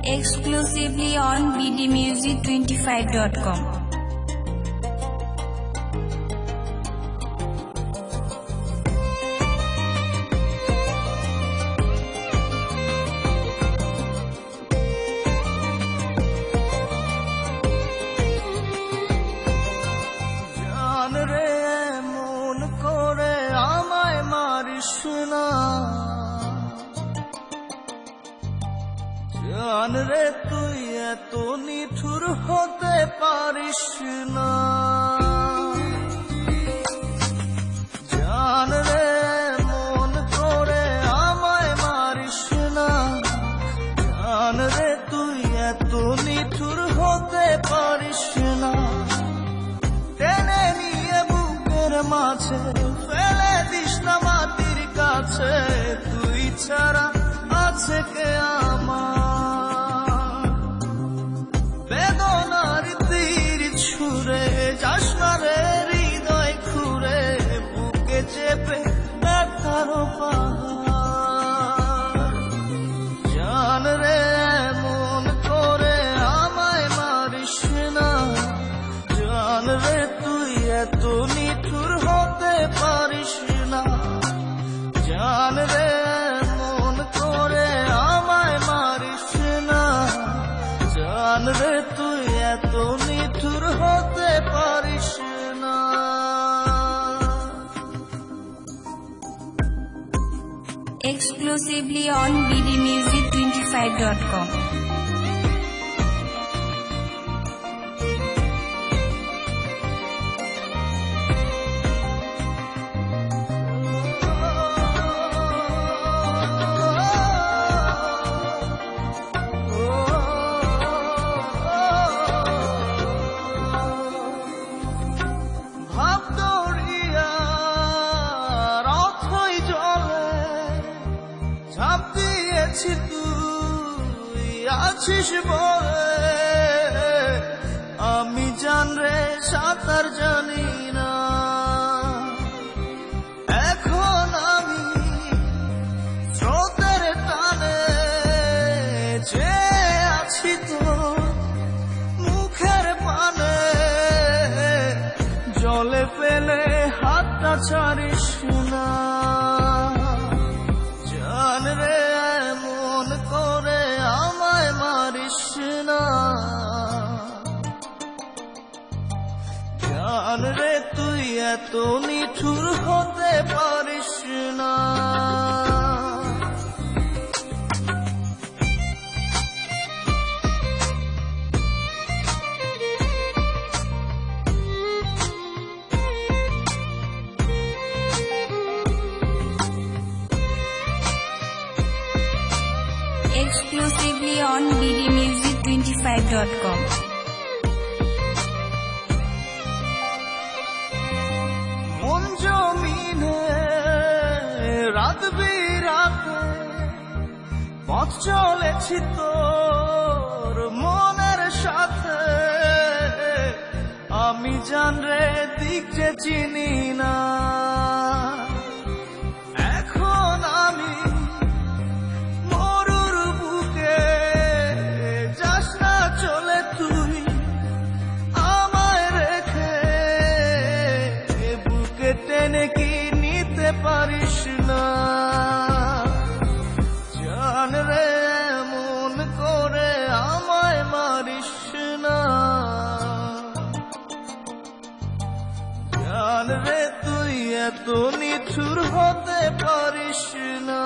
exclusively on bdmusic25.com. জান রে তুই এত নিঠুর হতে পারিস না, জান রে মন করে আমায় মারিস না, জান রে তুই এত নিঠুর হতে পারিস না। টেনে নিয়ে বুকের মাঝে ফেলে দিস না মাটির কাছে, তুই ছাড়া আছে কে আমার? বেদনার তীর ছুঁড়ে যাস না রে হৃদয় খুঁড়ে, বুকে চেপে ব্যথারও পাহাড়। জান রে মন করে আমায় মারিস না, জান রে তুই এত নিঠুর হতে পারিস না, জান রে মন করে আমায় মারিস না, জান রে তুই এত নিঠুর হতে পারিস না। Exclusively on bdmusic25.com. ঝাঁপ দিয়েছি তুই আছিস বলে, আমি জান রে সাঁতার জানি না। এখন আমি স্রোতের টানে যে আছি তো মুখের পানে, জলে ফেলে হাতটা ছাড়িস না, জান রে মন করে আমায় মারিস না, জান রে তুই এত নিঠুর হতে পারিস না। Exclusively on bdmusic25.com. মন জমিনে রাত বিরাতে পথ চলেছি তোর মনের সাথে, আমি জান রে দিক যে চিনি না। এখন আমি মরুর বুকে, যাস না চলে তুই আমায় রেখে, বুকে টেনে কি নিতে পারিস না, জান রে মন করে আমায় মারিস না, জান রে তুই এত নিঠুর হতে পারিস না।